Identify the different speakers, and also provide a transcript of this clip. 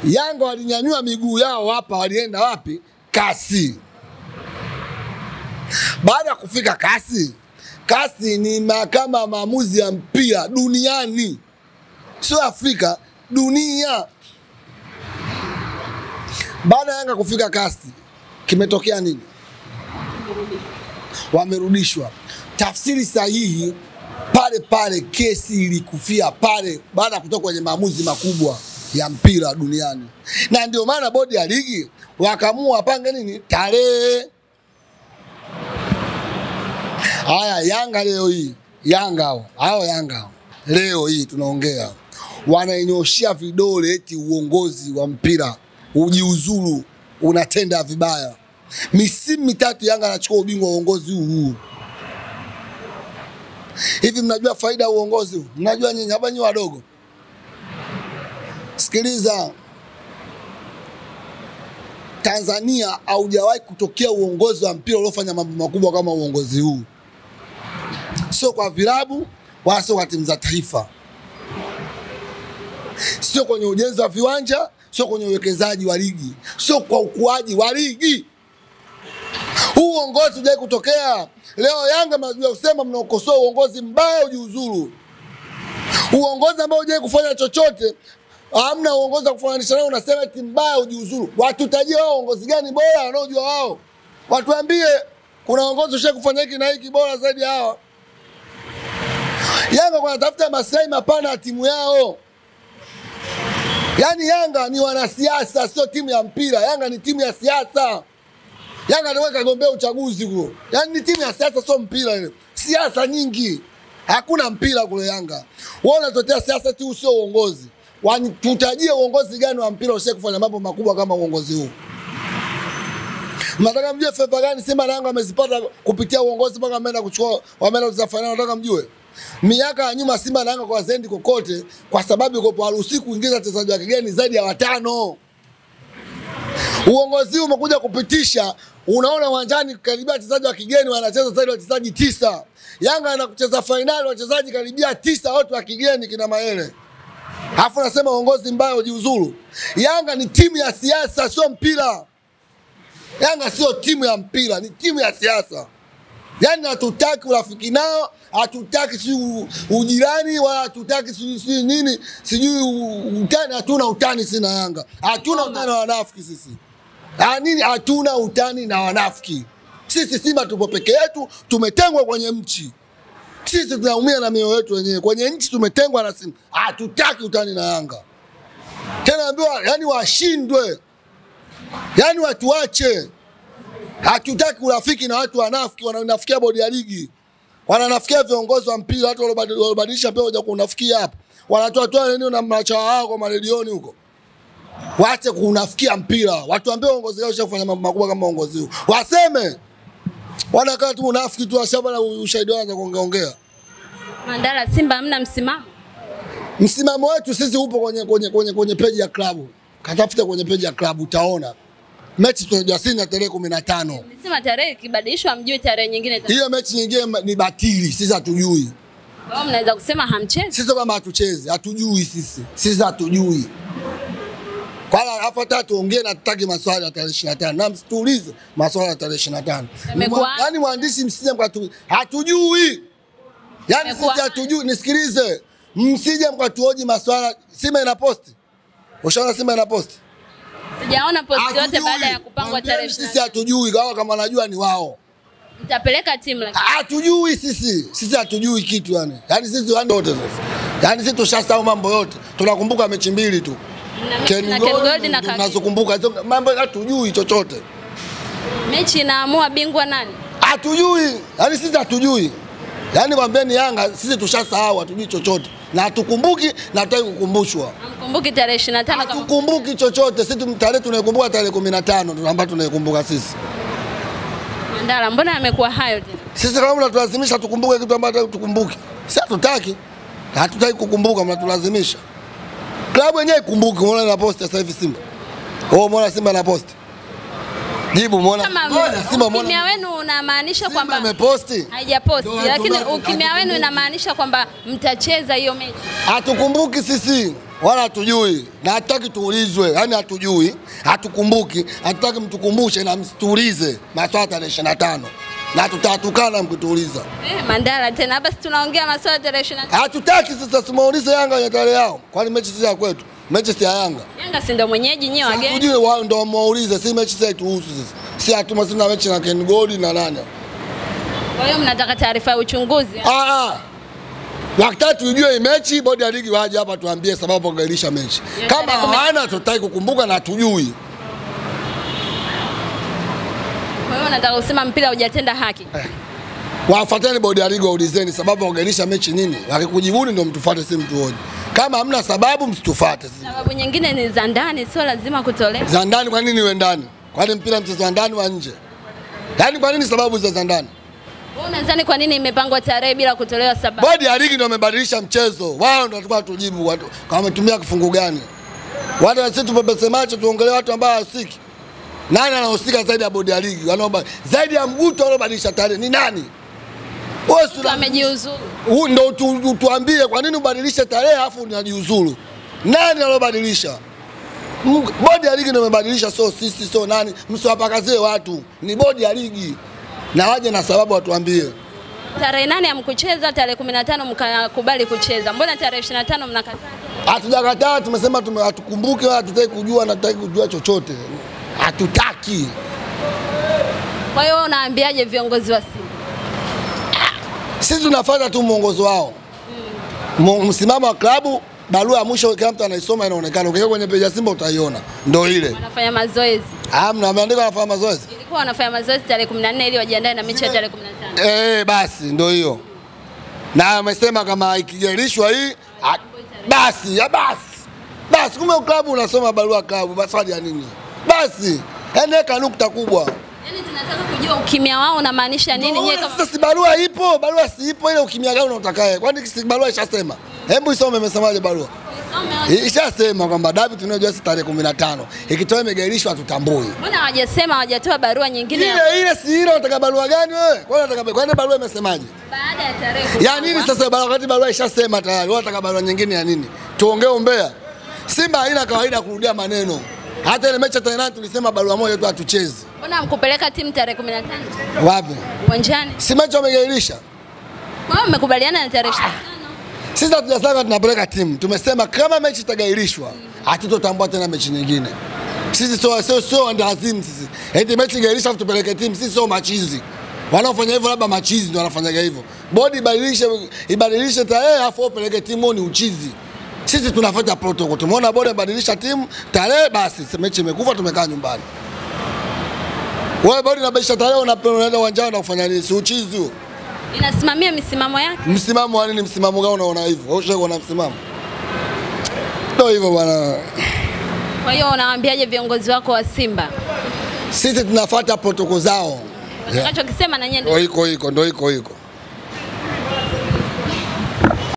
Speaker 1: Yanga walinyanyua miguu yao hapa, walienda wapi? Kasi. Baada ya kufika kasi, kasi ni mahakama maamuzi ya mpira duniani. Sio Afrika, dunia. Baada ya Yanga kufika kasi, kimetokea nini? Wamerudishwa. Tafsiri sahihi, pale pale kesi ilikufia pale baada ya kutoka kwenye maamuzi makubwa ya mpira duniani. Na ndio maana bodi ya ligi wakaamua wapange nini? Tarehe. Haya, Yanga leo hii, Yanga leo hii tunaongea, wanainyoshia vidole eti uongozi wa mpira ujiuzuru, unatenda vibaya. Misimu mitatu Yanga anachukua ubingwa wa uongozi huu. Hivi mnajua faida ya uongozi huu? Mnajua nyinyi hapa nyinyi wadogo? Sikiliza, Tanzania haujawahi kutokea uongozi wa mpira uliofanya mambo makubwa kama uongozi huu. Sio kwa vilabu, wala sio kwa timu za taifa. Sio kwenye ujenzi wa viwanja, sio kwenye uwekezaji wa ligi, sio kwa ukuaji wa ligi. Huu uongozi hujawahi kutokea. Leo Yanga mnajua kusema mnaokosoa uongozi mbaya ujiuzuru. Uongozi ambao hujawahi kufanya chochote, hamna uongozi wa kufananisha nao, unasema eti mbaya ujiuzuru. Watutajie wao uongozi gani bora wanaojua wao. Watuambie kuna uongozi usha kufanya hiki na hiki bora zaidi hawa. Yanga wanatafuta maslahi mapana ya timu yao. Yaani Yanga ni wanasiasa, sio timu ya mpira. Yanga ni timu ya siasa. Yanga ndio kagombea uchaguzi huo. Yaani ni timu ya siasa, sio mpira ile. Siasa nyingi. Hakuna mpira kule Yanga. Wao wanatetea siasa tu, sio uongozi. Tutajie uongozi gani wa mpira ushe kufanya mambo makubwa kama uongozi huu. Mnataka mjue favor gani Simba na Yanga wamezipata kupitia uongozi mpaka wameenda kuchukua, wameenda kucheza finali? Nataka mjue. Miaka ya nyuma Simba na Yanga kwa zendi kokote kwa sababu iko haruhusi kuingiza wachezaji wa kigeni zaidi ya 5. Uongozi huu umekuja kupitisha, unaona uwanjani karibia wachezaji wa kigeni wanacheza zaidi ya wachezaji 9. Yanga anakucheza finali wachezaji karibia 9 wote wa kigeni kina Maele. Alafu nasema uongozi mbaya ujiuzuru. Yanga ni timu ya siasa, sio mpira. Yanga sio timu ya mpira, ni timu ya siasa. Yaani hatutaki urafiki nao, hatutaki ujirani, wala hatutaki sijui nini, sijui utani. Hatuna utani sina Yanga. Hatuna utani na wanafiki sisi. Nini hatuna utani na wanafiki? Sisi Simba tupo peke yetu, tumetengwa kwenye nchi. Sisi tunaumia na mioyo yetu wenyewe. Kwenye nchi tumetengwa na Simba. Hatutaki utani na Yanga. Tena ambiwa yani washindwe. Yani watu wache. Hatutaki urafiki na watu wanafiki, wananafikia bodi ya ligi. Wananafikia viongozi wa mpira, watu walobadilisha peo hoja kunafikia hapa. Wanatoa nini na macha wao kwa maredioni huko. Waache kunafikia mpira. Watu ambao uongozi wao ushafanya mambo makubwa kama uongozi huu. Waseme. Wanakaa tu unafiki tu ashaba na ushahidi wao kuongea.
Speaker 2: Mandala, Simba hamna msimamo?
Speaker 1: Msimamo wetu sisi upo kwenye page ya klabu. Katafuta kwenye page ya klabu utaona. Mechi tunajua sisi na tarehe 15.
Speaker 2: Msema tarehe kibadilishwa mjue tarehe nyingine.
Speaker 1: Hiyo mechi nyingine ni batili, sisi hatujui.
Speaker 2: Wao mnaweza kusema hamchezi?
Speaker 1: Sisi kama hatuchezi, hatujui sisi. Sisi hatujui. Kwa hiyo hapa tuongee na tutaki maswali ya tarehe 25. Na msituulize maswali ya tarehe 25. Yaani waandishi msije mkatu hatujui. Yaani sisi hatujui, nisikilize. Msije mkatuoji maswala. Simba ina posti. Ushaona Simba ina posti?
Speaker 2: Sijaona posti yote baada ya kupangwa tarehe 25.
Speaker 1: Sisi hatujui, kama wanajua ni wao.
Speaker 2: Mtapeleka timu lakini.
Speaker 1: Hatujui sisi. Sisi hatujui kitu yani. Yaani sisi yote sasa. Yaani sisi tushasahau mambo yote. Tunakumbuka mechi 2 tu.
Speaker 2: Na Gold na Kaki.
Speaker 1: Tunazokumbuka mambo hatujui chochote.
Speaker 2: Mechi inaamua bingwa nani?
Speaker 1: Hatujui. Yaani sisi hatujui. Yaani kwambieni Yanga sisi tushasahau, hatujui chochote. Na hatukumbuki na hataki kukumbushwa.
Speaker 2: Hamkumbuki tarehe 25 kama.
Speaker 1: Hatukumbuki chochote. Sisi tarehe tunaikumbuka tarehe 15 ndio ambayo tunaikumbuka sisi.
Speaker 2: Mandala, mbona amekuwa hayo tena?
Speaker 1: Sisi kama mnatulazimisha tukumbuke kitu ambacho tukumbuki. Sisi hatutaki. Hatutaki kukumbuka, mnatulazimisha. Klabu yenyewe ikumbuke, umeona na post sasa hivi Simba. Umeona Simba na post. Jibu umeona
Speaker 2: Simba umeona. Ukimya wenu unamaanisha kwamba
Speaker 1: Simba imeposti?
Speaker 2: Haijaposti, lakini ukimya wenu inamaanisha kwamba mtacheza hiyo mechi.
Speaker 1: Hatukumbuki sisi. wala hatujui na hataki tuulizwe, yani hatujui, hatukumbuki, hataki mtukumbushe na msituulize maswala tarehe 25 na tutatukana mkituuliza.
Speaker 2: Mandala tena hapa tunaongea maswala tarehe 25.
Speaker 1: Hatutaki sasa simuulize Yanga ya tarehe yao. Kwani mechi si ya kwetu? Mechi si ya Yanga.
Speaker 2: Yanga si ndio mwenyeji nyewe wageni.
Speaker 1: Hatujui wao ndio muulize, si mechi zetu husu sisi. Si hatuma sina mechi na Ken Gold na nani.
Speaker 2: Kwa hiyo mnataka taarifa ya uchunguzi?
Speaker 1: Wakati tujue mechi, bodi ya ligi waje hapa tuambie sababu kugairisha mechi. Kama hawana tutaki kukumbuka na tujui.
Speaker 2: Kwa hiyo nataka kusema mpira hujatenda haki.
Speaker 1: Wafuateni bodi ya ligi waulizeni sababu kugairisha mechi nini? Wakikujibuni ndio mtufuate, si mtu hoje. Kama hamna sababu msitufuate.
Speaker 2: Sababu nyingine ni za ndani, sio lazima kutolewa.
Speaker 1: Za ndani kwa nini iwe ndani? Kwani mpira mchezo wa ndani wa nje? Yaani kwa nini sababu za ndani?
Speaker 2: Wewe unadhani kwa nini imepangwa tarehe bila kutolewa sababu?
Speaker 1: Bodi ya ligi ndio wamebadilisha mchezo. Wao ndio watakuwa tujibu watu kama wametumia kifungu gani. Watu sisi tupepese macho tuongelee watu ambao hawahusiki. Nani anahusika zaidi ya bodi ya ligi? Wanaomba zaidi ya Mguto waliobadilisha tarehe ni nani? Wewe
Speaker 2: si amejiuzuru.
Speaker 1: Ndio tuambie kwa nini ubadilishe tarehe afu unajiuzuru. Nani alobadilisha? Bodi ya ligi ndio imebadilisha, sio sisi, sio nani. Msiwapakazie watu. Ni bodi ya ligi. Na waje na sababu watuambie.
Speaker 2: Tarehe 8 hamkucheza, tarehe 15 mkakubali kucheza. Mbona tarehe 25 mnakataa?
Speaker 1: Hatujakataa, tumesema hatukumbuki wala hatutaki kujua na hatutaki kujua chochote. Hatutaki.
Speaker 2: Kwa hiyo unaambiaje viongozi wa Simba?
Speaker 1: Sisi tunafuata tu mwongozo wao. Msimamo wa klabu, barua ya mwisho kila mtu anaisoma inaonekana. Ukienda kwenye peji ya Simba utaiona. Ndio ile.
Speaker 2: Wanafanya mazoezi.
Speaker 1: Hamna, ameandika wanafanya mazoezi.
Speaker 2: Ilikuwa wanafanya mazoezi tarehe 14 ili wajiandae na mechi ya tarehe 15.
Speaker 1: Basi ndio hiyo. Na amesema kama ikigairishwa hii basi. Basi kumbe klabu unasoma barua klabu, basi ya nini? Basi, eneka nukta kubwa.
Speaker 2: Yaani tunataka kujua ukimya wao unamaanisha nini nyewe kama
Speaker 1: sasa si barua ipo, barua si ipo, ile ukimya gani unatakaye? Kwani si barua ishasema? Hebu isome imesemaje barua? Ishasema kwamba dabi tunajua si tarehe 15. Ikitoa imegairishwa tutambui.
Speaker 2: Mbona hawajasema, hawajatoa barua nyingine?
Speaker 1: Ile si ile, unataka barua gani wewe? Kwani barua imesemaje?
Speaker 2: Baada ya tarehe.
Speaker 1: Ya nini sasa barua wakati barua ishasema tayari? Wewe unataka barua nyingine ya nini? Tuongee umbea. Simba haina kawaida kurudia maneno. Hata ile mechi tena tulisema barua moja tu hatuchezi.
Speaker 2: Mbona mkupeleka timu tarehe 15?
Speaker 1: Wapi?
Speaker 2: Uwanjani.
Speaker 1: Si mechi wamegairisha.
Speaker 2: Wao mmekubaliana na tarehe 25.
Speaker 1: Sisi hatujasema tunapeleka timu. Tumesema kama mechi itagairishwa, hatutotambua tena mechi nyingine. Sisi sio ndazimu sisi. Eti mechi igairisha tupeleke timu, sisi sio machizi. Wanaofanya hivyo labda machizi ndio wanafanya hivyo. Bodi ibadilishe tarehe afu upeleke timu ni uchizi. Sisi tunafuata protocol. Tumeona bodi ibadilisha timu tarehe, basi mechi imekufa, tumekaa nyumbani. Wewe bodi inabadilisha tarehe, unaenda uwanjani na kufanya nini? Si uchizi huo.
Speaker 2: Inasimamia misimamo yake.
Speaker 1: Msimamo wa nini? Msimamo gani unaona hivyo? Wewe ushakuwa na msimamo? Ndio hivyo bwana.
Speaker 2: Kwa hiyo unawaambiaje viongozi wako wa Simba?
Speaker 1: Sisi tunafuata protocol zao.
Speaker 2: Unachokisema na nyinyi
Speaker 1: ndio iko.